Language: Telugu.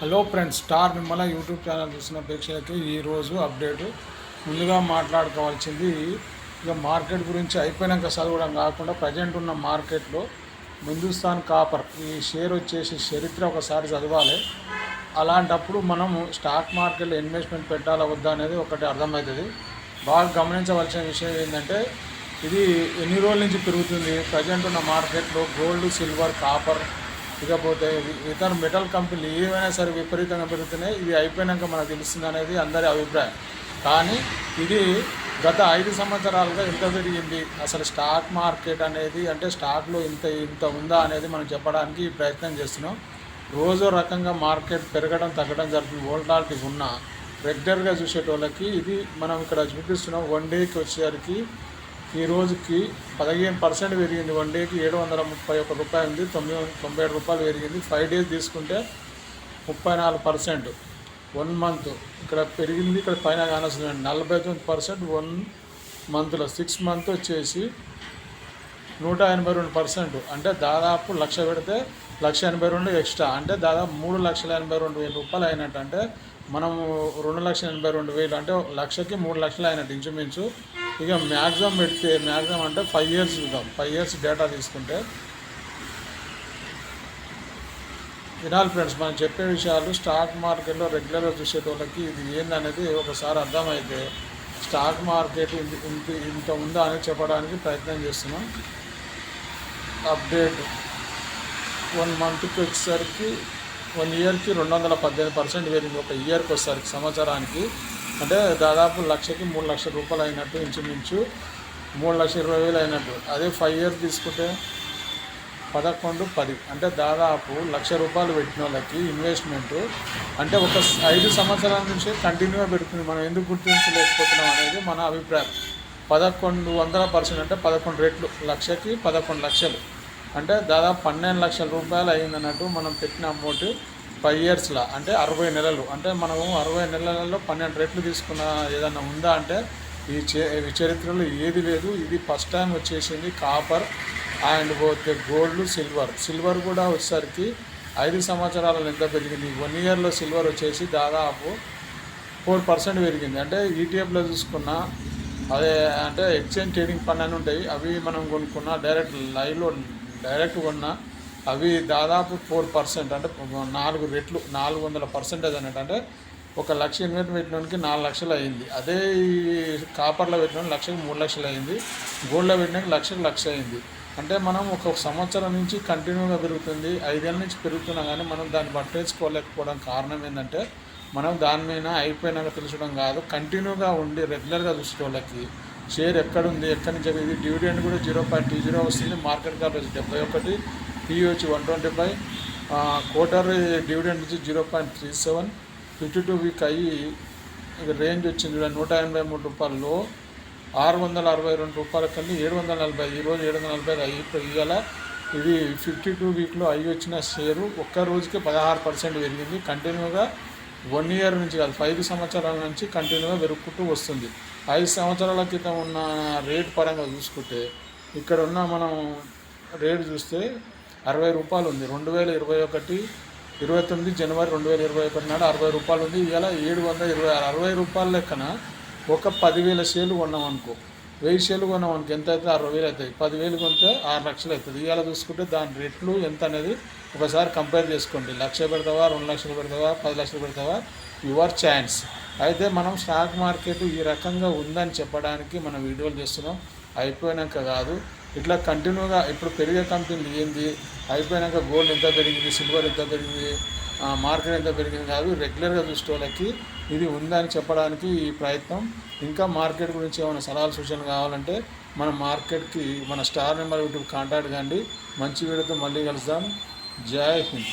Hello friends, star Nirmala YouTube channel చూసిన ప్రేక్షకులకి ఈరోజు అప్డేటు. ముందుగా మాట్లాడుకోవాల్సింది ఇక మార్కెట్ గురించి అయిపోయినాక చదవడం కాకుండా ప్రజెంట్ ఉన్న మార్కెట్లో హిందుస్థాన్ కాపర్ ఈ షేర్ వచ్చేసి చరిత్ర ఒకసారి చదవాలి. అలాంటప్పుడు మనము స్టాక్ మార్కెట్లో ఇన్వెస్ట్మెంట్ పెట్టాలా వద్దా అనేది ఒకటి అర్థమవుతుంది. బాగా గమనించవలసిన విషయం ఏంటంటే ఇది ఎన్ని రోజుల నుంచి పెరుగుతుంది. ప్రజెంట్ ఉన్న మార్కెట్లో గోల్డ్, సిల్వర్, కాపర్ ఇకపోతే ఇతర మెటల్ కంపెనీలు ఏవైనా సరే విపరీతంగా పెరుగుతున్నాయి. ఇది అయిపోయినాక మనకు తెలుస్తుంది అనేది అందరి అభిప్రాయం. కానీ ఇది గత 5 సంవత్సరాలుగా ఎంత పెరిగింది, అసలు స్టాక్ మార్కెట్ అనేది అంటే స్టాక్లో ఇంత ఉందా అనేది మనం చెప్పడానికి ప్రయత్నం చేస్తున్నాం. రోజు రకంగా మార్కెట్ పెరగడం తగ్గడం జరుగుతుంది. వోల్టాలిటీ ఉన్న రెగ్యులర్గా చూసేటోళ్ళకి ఇది మనం ఇక్కడ చూపిస్తున్నాం. 1 డేకి వచ్చేసరికి ఈ రోజుకి 15% పెరిగింది. 1 డేకి 731 రూపాయలు ఉంది. 97 రూపాయలు పెరిగింది. 5 డేస్ తీసుకుంటే 34%. 1 మంత్ ఇక్కడ పెరిగింది. ఇక్కడ పైన కానొస్తుంది 49%. 1 మంత్లో 6 మంత్ వచ్చేసి 182%. అంటే దాదాపు 1,00,000 పెడితే 1,82,000 ఎక్స్ట్రా, అంటే దాదాపు 3,82,000 రూపాయలు అయినట్టు. అంటే మనము 2,82,000 అంటే 1,00,000కి 3,00,000 అయినట్టు ఇంచుమించు. ఇక మ్యాక్సిమం పెడితే మ్యాక్సిమం అంటే 5 ఇయర్స్ చూద్దాం. 5 ఇయర్స్ డేటా తీసుకుంటే వినాలి ఫ్రెండ్స్. మనం చెప్పే విషయాలు స్టాక్ మార్కెట్లో రెగ్యులర్గా చూసేటోళ్ళకి ఇది ఏందనేది ఒకసారి అర్థమైతే స్టాక్ మార్కెట్ ఇంత ఉందా అని చెప్పడానికి ప్రయత్నం చేస్తున్నాం. అప్డేట్ 1 మంత్కి వచ్చేసరికి 1 ఇయర్కి 218% పెరిగింది. ఒక ఇయర్కి వచ్చేసరికి సంవత్సరానికి అంటే దాదాపు 1,00,000కి 3,00,000 రూపాయలు అయినట్టు, ఇంచుమించు 3,20,000 అయినట్టు. అదే 5 ఇయర్స్ తీసుకుంటే 11-10 అంటే దాదాపు 1,00,000 రూపాయలు పెట్టిన వాళ్ళకి ఇన్వెస్ట్మెంటు అంటే ఒక 5 సంవత్సరాల నుంచి కంటిన్యూగా పెడుతుంది. మనం ఎందుకు గుర్తించలేకపోతున్నాం అనేది మన అభిప్రాయం. 1100% అంటే 11 రెట్లు, 1,00,000కి 11 లక్షలు అంటే దాదాపు 12 లక్షల రూపాయలు అయిందన్నట్టు. మనం పెట్టిన అమౌంట్ 5 ఇయర్స్లో అంటే 60 నెలలు. అంటే మనము 60 నెలలలో 12 రెట్లు తీసుకున్న ఏదన్నా ఉందా అంటే ఈ చరిత్రలో ఏది లేదు. ఇది ఫస్ట్ టైం వచ్చేసింది. కాపర్ అండ్ పోతే గోల్డ్, సిల్వర్ కూడా వచ్చేసరికి 5 సంవత్సరాలలో ఎంత పెరిగింది. 1 ఇయర్లో సిల్వర్ వచ్చేసి దాదాపు 4% పెరిగింది. అంటే ఈటీఎఫ్లో చూసుకున్న అదే అంటే ఎక్స్చేంజ్ ట్రేడింగ్ ఫండ్ అని ఉంటాయి, అవి మనం కొనుక్కున్న డైరెక్ట్ లైవ్లో డైరెక్ట్ కొన్న అవి దాదాపు 4% అంటే 4 రెట్లు, 400% అన్నట్టు. అంటే 1,00,000 ఇన్వెస్ట్ పెట్టినోనికి 4 లక్షలు అయింది. అదే ఈ కాపర్లో పెట్టిన 1,00,000కి 3 లక్షలు అయింది. గోల్డ్లో పెట్టినాక 1,00,000 అయింది. అంటే మనం ఒక సంవత్సరం నుంచి కంటిన్యూగా పెరుగుతుంది. 5 ఏళ్ళ నుంచి పెరుగుతున్నా కానీ మనం దాన్ని పట్టేసుకోలేకపోవడం కారణం ఏంటంటే మనం దాని మీద అయిపోయినాక తెలుసుకోవడం కాదు, కంటిన్యూగా ఉండి రెగ్యులర్గా చూసేటోళ్ళకి షేర్ ఎక్కడుంది, ఎక్కడి నుంచి ఇది. డివిడెండ్ కూడా 0.20 వస్తుంది. మార్కెట్ క్యాప్ 71, PE వచ్చి 125, క్వార్టర్ డివిడెండ్ వచ్చి 0.37. 52 వీక్ అయ్యి ఇక రేంజ్ వచ్చింది 183 రూపాయల్లో 662 రూపాయలకి వెళ్ళి 740. ఈరోజు 745 అయ్యి ఇవాళ ఇది 52 వీక్లో అయ్యి వచ్చిన షేరు ఒక్క రోజుకి 16% పెరిగింది. కంటిన్యూగా 1 ఇయర్ నుంచి కాదు, 5 సంవత్సరాల నుంచి కంటిన్యూగా పెరుగుకుంటూ వస్తుంది. 5 సంవత్సరాల క్రితం ఉన్న రేట్ పరంగా చూసుకుంటే ఇక్కడ ఉన్న మనం రేటు చూస్తే 60 రూపాయలు ఉంది. 29 జనవరి 2021 నాడు 60 రూపాయలు ఉంది. ఇవాళ 726. 60 రూపాయల లెక్కన ఒక 10,000 షేర్లు కొన్నాం అనుకో, 1000 షేర్లు కొన్నాం అనుకో, ఎంత అయితే 60,000 అవుతాయి. 10,000 కొంటే 6 లక్షలు అవుతుంది. ఇవాళ చూసుకుంటే దాని రేట్లు ఎంత అనేది ఒకసారి కంపేర్ చేసుకోండి. 1,00,000 పెడతావా, 2 లక్షలు పెడతావా, 10 లక్షలు పెడతావా, యువర్ ఛాన్స్. అయితే మనం స్టాక్ మార్కెట్ ఈ రకంగా ఉందని చెప్పడానికి మనం వీడియోలు చేస్తున్నాం. అయిపోయినాక కాదు, ఇట్లా కంటిన్యూగా ఇప్పుడు పెరిగే కంపెనీలు ఏంది, అయిపోయినాక గోల్డ్ ఎంత పెరిగింది, సిల్వర్ ఎంత పెరిగింది, మార్కెట్ ఎంత పెరిగింది కాదు, రెగ్యులర్గా చూసేవాళ్ళకి ఇది ఉందని చెప్పడానికి ఈ ప్రయత్నం. ఇంకా మార్కెట్ గురించి ఏమైనా సలహాలు సూచనలు కావాలంటే మన మార్కెట్కి మన స్టార్ నెంబర్ యూట్యూబ్ కాంటాక్ట్ కండి. మంచి వీడియోతో మళ్ళీ కలుద్దాం. జై హింద్.